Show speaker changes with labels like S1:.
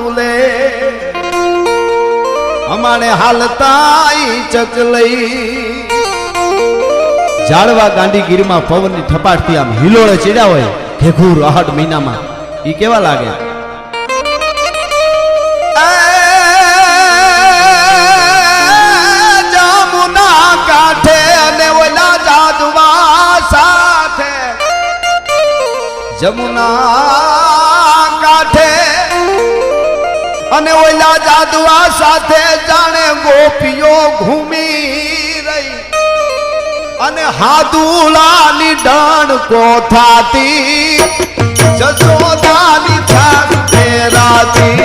S1: તુલે અમારે હાલતા ચકલઈ જાળવા ગાંધીગીરીમાં પવનની થપાટથી આમ હિલોળે ચડ્યા હોય ઘેઘુર આહટ મહિનામાં ઈ કેવા લાગે જામુના કાંઠે અને ઓલા જાદવા સાથે જમુના કાંઠે અને ઓલા જાદવા સાથે જાણે ગોપીઓ ઘૂમી રહી અને હાદુલાની ડણ કોથાતી જસોદાની થાક ફેરાતી